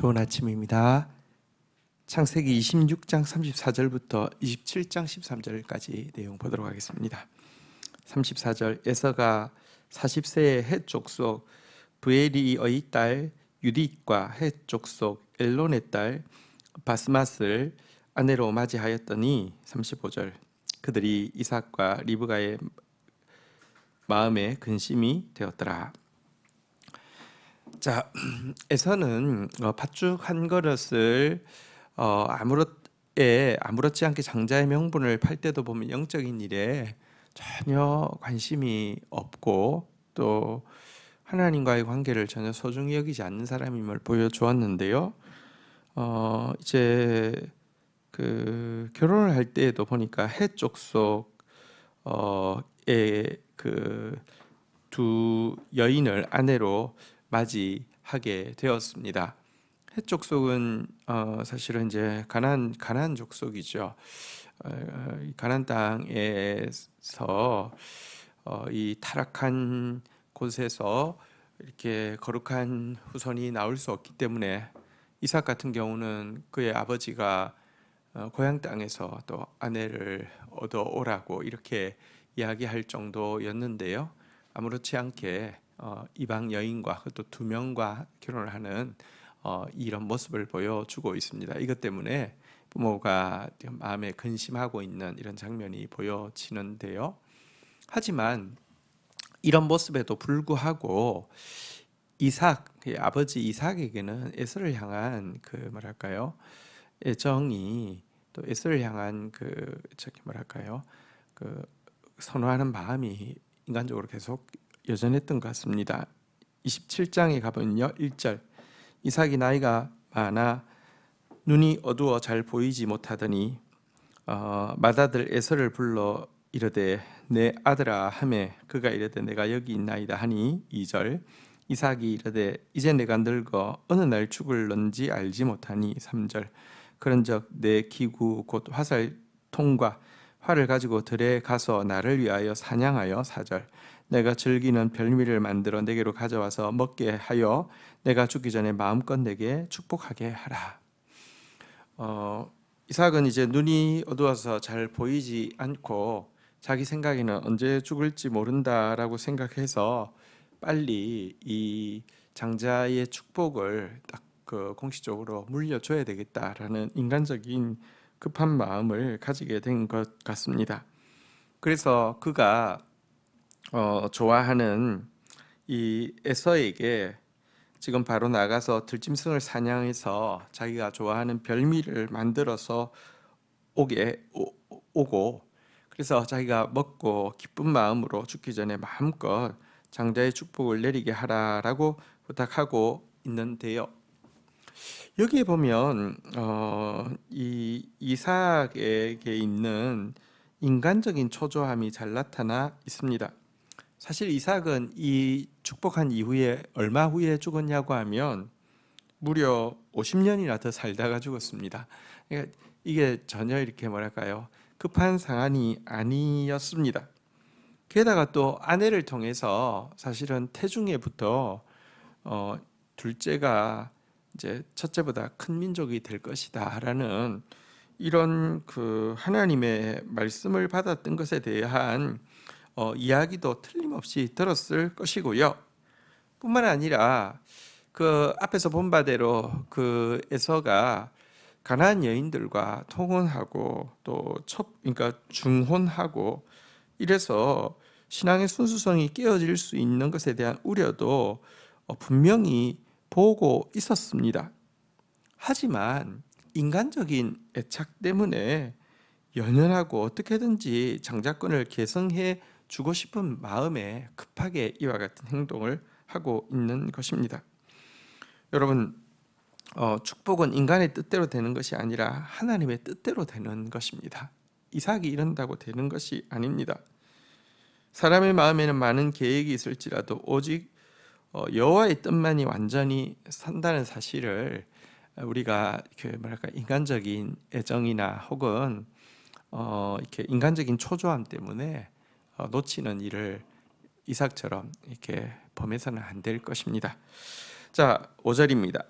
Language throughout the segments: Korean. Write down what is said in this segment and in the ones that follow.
좋은 아침입니다. 창세기 26장 34절부터 27장 13절까지 내용 보도록 하겠습니다. 34절, 에서가 40세의 헷 족속 브에리의 딸 유딧과 헷 족속 엘론의 딸 바스맛을 아내로 맞이하였더니 35절, 그들이 이삭과 리브가의 마음에 근심이 되었더라. 자, 에서는 팥죽 한 그릇을 아무렇지 않게 장자의 명분을 팔 때도 보면 영적인 일에 전혀 관심이 없고 또 하나님과의 관계를 전혀 소중히 여기지 않는 사람임을 보여주었는데요. 이제 그 결혼을 할 때에도 보니까 헷 족속의 그 두 여인을 아내로 맞이하게 되었습니다. 헷 족속은 사실은 이제 가나안 족속이죠. 가나안 땅에서 이 타락한 곳에서 이렇게 거룩한 후손이 나올 수 없기 때문에 이삭 같은 경우는 그의 아버지가 고향 땅에서 또 아내를 얻어오라고 이렇게 이야기할 정도였는데요. 아무렇지 않게 이방 여인과 그것도 두 명과 결혼을 하는 이런 모습을 보여주고 있습니다. 이것 때문에 부모가 마음에 근심하고 있는 이런 장면이 보여지는데요. 하지만 이런 모습에도 불구하고 아버지 이삭에게는 에서를 향한 그 뭐랄까요, 애정이 또 에서를 향한 그 선호하는 마음이 인간적으로 계속 여전했던 것 같습니다. 27장에 가보면요, 1절, 이삭이 나이가 많아 눈이 어두워 잘 보이지 못하더니 맏아들 에서를 불러 이르되 내 아들아 하매 그가 이르되 내가 여기 있나이다 하니 2절, 이삭이 이르되 이제 내가 늙어 어느 날 죽을런지 알지 못하니 3절, 그런즉 내 기구 곧 화살통과 활을 가지고 들에 가서 나를 위하여 사냥하여 4절, 내가 즐기는 별미를 만들어 내게로 가져와서 먹게 하여 내가 죽기 전에 마음껏 내게 축복하게 하라. 이삭은 이제 눈이 어두워서 잘 보이지 않고 자기 생각에는 언제 죽을지 모른다라고 생각해서 빨리 이 장자의 축복을 딱 공식적으로 물려줘야 되겠다라는 인간적인 급한 마음을 가지게 된 것 같습니다. 그래서 그가 좋아하는 이 에서에게 지금 바로 나가서 들짐승을 사냥해서 자기가 좋아하는 별미를 만들어서 오고 그래서 자기가 먹고 기쁜 마음으로 죽기 전에 마음껏 장자의 축복을 내리게 하라라고 부탁하고 있는데요. 여기에 보면 이 이삭에게 있는 인간적인 초조함이 잘 나타나 있습니다. 사실 이삭은 이 축복한 이후에 얼마 후에 죽었냐고 하면 무려 50년이나 더 살다가 죽었습니다. 그러니까 이게 전혀 이렇게 급한 상황이 아니었습니다. 게다가 또 아내를 통해서 사실은 태중에부터 둘째가 이제 첫째보다 큰 민족이 될 것이다라는 이런 그 하나님의 말씀을 받았던 것에 대한 이야기도 틀림없이 들었을 것이고요. 뿐만 아니라 그 앞에서 본 바대로 그 에서가 가나안 여인들과 통혼하고 또 그러니까 중혼하고 이래서 신앙의 순수성이 깨어질 수 있는 것에 대한 우려도 분명히 보고 있었습니다. 하지만 인간적인 애착 때문에 연연하고 어떻게든지 장자권을 계승해 주고 싶은 마음에 급하게 이와 같은 행동을 하고 있는 것입니다. 여러분, 축복은 인간의 뜻대로 되는 것이 아니라 하나님의 뜻대로 되는 것입니다. 이삭이 이런다고 되는 것이 아닙니다. 사람의 마음에는 많은 계획이 있을지라도 오직 여호와의 뜻만이 완전히 선다는 사실을 우리가 인간적인 애정이나 혹은 이렇게 인간적인 초조함 때문에 놓치는 일을 이삭처럼 이렇게 범해서는 안 될 것입니다. 자, 5절입니다.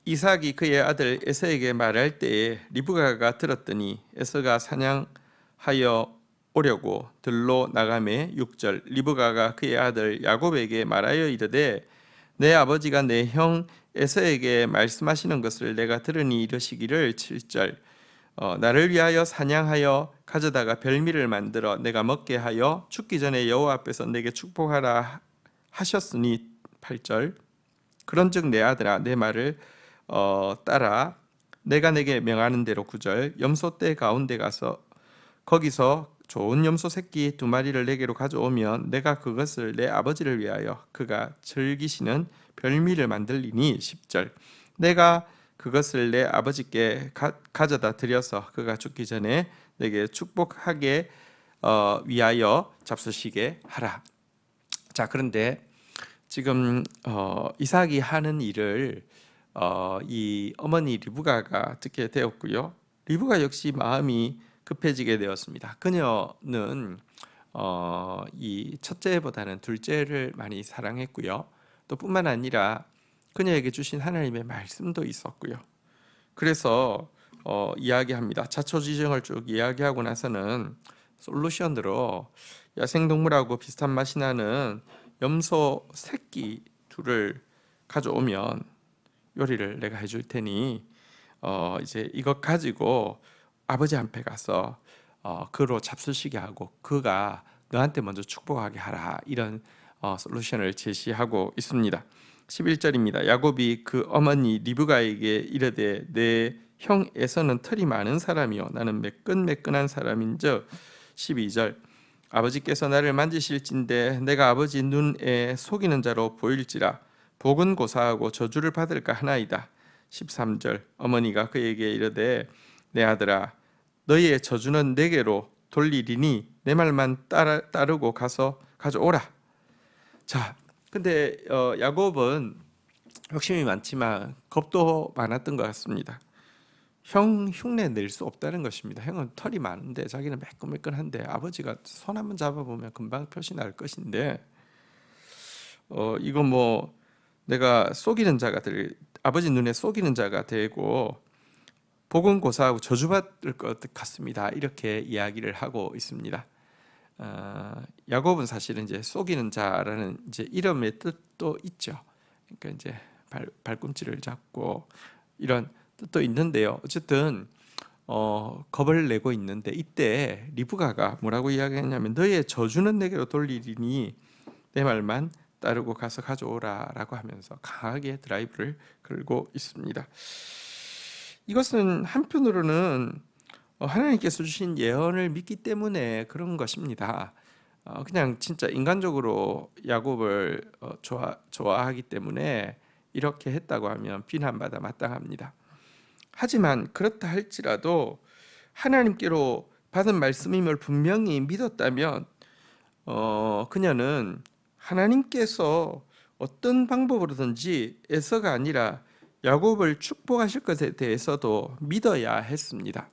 이삭이 그의 아들 에서에게 말할 때에 리브가가 들었더니 에서가 사냥하여 오려고 들로 나가매 6절 리브가가 그의 아들 야곱에게 말하여 이르되 내 아버지가 내 형 에서에게 말씀하시는 것을 내가 들으니 이르시기를 7절 나를 위하여 사냥하여 가져다가 별미를 만들어 내가 먹게 하여 죽기 전에 여호와 앞에서 내게 축복하라 하셨으니 8절 그런즉 내 아들아 내 말을 따라 내가 내게 명하는 대로 9절 염소떼 가운데 가서 거기서 좋은 염소 새끼 2마리를 내게로 가져오면 내가 그것을 내 아버지를 위하여 그가 즐기시는 별미를 만들리니 10절 내가 그것을 내 아버지께 가져다 드려서 그가 죽기 전에 내게 축복하게 위하여 잡수시게 하라. 자, 그런데 지금 이삭이 하는 일을 이 어머니 리브가가 듣게 되었고요. 리브가 역시 마음이 급해지게 되었습니다. 그녀는 이 첫째보다는 둘째를 많이 사랑했고요. 또 뿐만 아니라 그녀에게 주신 하나님의 말씀도 있었고요. 그래서 이야기합니다. 자초지종을 쭉 이야기하고 나서는 솔루션으로 야생동물하고 비슷한 맛이 나는 염소 새끼 2를 가져오면 요리를 내가 해줄 테니 이제 이것 가지고 아버지 앞에 가서 그로 잡수시게 하고 그가 너한테 먼저 축복하게 하라 이런 솔루션을 제시하고 있습니다. 11절입니다. 야곱이 그 어머니 리브가에게 이르되 내 형 에서는 털이 많은 사람이요 나는 매끈매끈한 사람인즉 12절 아버지께서 나를 만지실진데 내가 아버지 눈에 속이는 자로 보일지라 복은 고사하고 저주를 받을까 하나이다. 13절 어머니가 그에게 이르되 내 아들아 너희의 저주는 내게로 돌리리니 내 말만 따르고 가서 가져오라. 자, 근데 야곱은 욕심이 많지만 겁도 많았던 것 같습니다. 형 흉내 낼 수 없다는 것입니다. 형은 털이 많은데 자기는 매끈매끈한데 아버지가 손 한번 잡아보면 금방 표시 날 것인데 이거 뭐 내가 속이는 자가 될 아버지 눈에 속이는 자가 되고 복은 고사하고 저주받을 것 같습니다. 이렇게 이야기를 하고 있습니다. 야곱은 사실은 이제 속이는 자라는 이제 이름의 뜻도 있죠. 그러니까 이제 발꿈치를 잡고 이런 뜻도 있는데요. 어쨌든 겁을 내고 있는데 이때 리브가가 뭐라고 이야기했냐면 너의 저주는 내게로 돌리리니 내 말만 따르고 가서 가져오라라고 하면서 강하게 드라이브를 걸고 있습니다. 이것은 한편으로는 하나님께서 주신 예언을 믿기 때문에 그런 것입니다. 그냥 진짜 인간적으로 야곱을 좋아하기 때문에 이렇게 했다고 하면 비난받아 마땅합니다. 하지만 그렇다 할지라도 하나님께로 받은 말씀임을 분명히 믿었다면 그녀는 하나님께서 어떤 방법으로든지 에서가 아니라 야곱을 축복하실 것에 대해서도 믿어야 했습니다.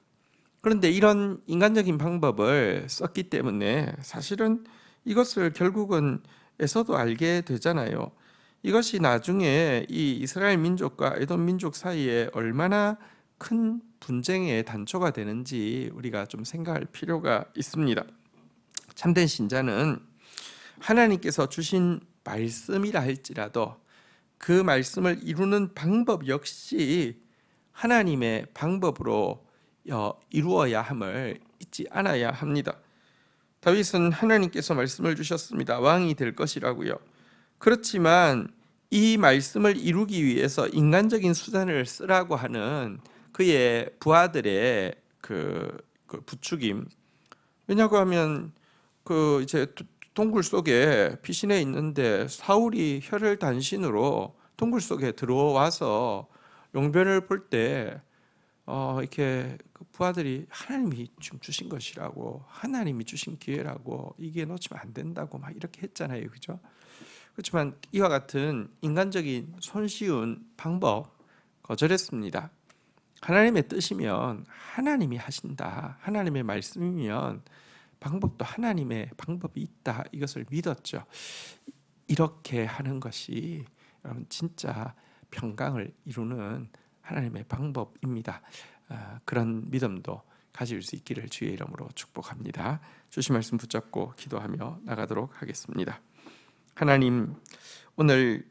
그런데 이런 인간적인 방법을 썼기 때문에 사실은 이것을 결국은 에서도 알게 되잖아요. 이것이 나중에 이 이스라엘 민족과 에돔 민족 사이에 얼마나 큰 분쟁의 단초가 되는지 우리가 좀 생각할 필요가 있습니다. 참된 신자는 하나님께서 주신 말씀이라 할지라도 그 말씀을 이루는 방법 역시 하나님의 방법으로 이루어야 함을 잊지 않아야 합니다. 다윗은 하나님께서 말씀을 주셨습니다. 왕이 될 것이라고요. 그렇지만 이 말씀을 이루기 위해서 인간적인 수단을 쓰라고 하는 그의 부하들의 그 부추김. 왜냐고 하면 그 이제 동굴 속에 피신해 있는데 사울이 혈혈단신으로 동굴 속에 들어와서 용변을 볼 때 이렇게 그 부하들이 하나님이 지금 주신 것이라고 하나님이 주신 기회라고 이게 놓치면 안 된다고 막 이렇게 했잖아요, 그죠? 그렇지만 이와 같은 인간적인 손쉬운 방법 거절했습니다. 하나님의 뜻이면 하나님이 하신다. 하나님의 말씀이면 방법도 하나님의 방법이 있다. 이것을 믿었죠. 이렇게 하는 것이 여러분 진짜 평강을 이루는 하나님의 방법입니다. 그런 믿음도 가질 수 있기를 주의 이름으로 축복합니다. 주신 말씀 붙잡고 기도하며 나가도록 하겠습니다. 하나님, 오늘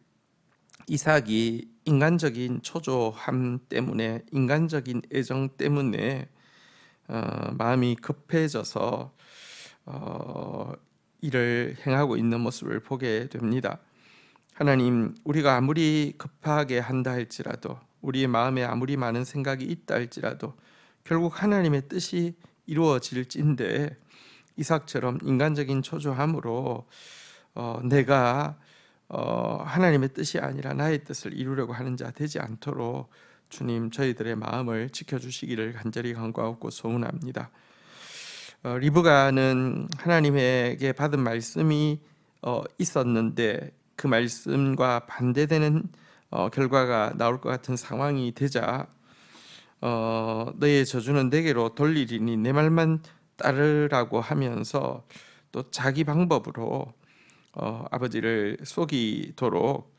이삭이 인간적인 초조함 때문에, 인간적인 애정 때문에 마음이 급해져서 일을 행하고 있는 모습을 보게 됩니다. 하나님, 우리가 아무리 급하게 한다 할지라도, 우리의 마음에 아무리 많은 생각이 있다 할지라도 결국 하나님의 뜻이 이루어질진데, 이삭처럼 인간적인 초조함으로 내가 하나님의 뜻이 아니라 나의 뜻을 이루려고 하는 자 되지 않도록 주님, 저희들의 마음을 지켜주시기를 간절히 간구하고 소원합니다. 리브가는 하나님에게 받은 말씀이 있었는데 그 말씀과 반대되는 결과가 나올 것 같은 상황이 되자 너의 저주는 내게로 돌리리니 내 말만 따르라고 하면서 또 자기 방법으로 아버지를 속이도록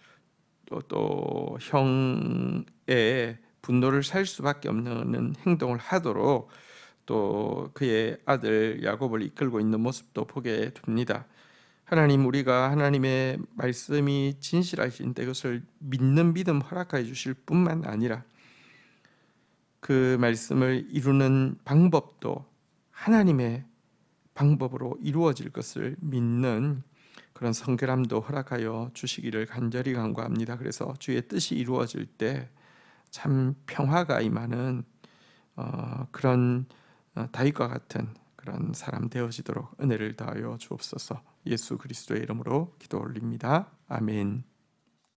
또 형의 분노를 살 수밖에 없는 행동을 하도록 또 그의 아들 야곱을 이끌고 있는 모습도 보게 됩니다. 하나님, 우리가 하나님의 말씀이 진실하신데 그것을 믿는 믿음 허락하여 주실 뿐만 아니라 그 말씀을 이루는 방법도 하나님의 방법으로 이루어질 것을 믿는 그런 성결함도 허락하여 주시기를 간절히 간구합니다. 그래서 주의 뜻이 이루어질 때 참 평화가 임하는 그런 다윗과 같은 그런 사람 되어지도록 은혜를 더하여 주옵소서. 예수 그리스도의 이름으로 기도 올립니다. 아멘.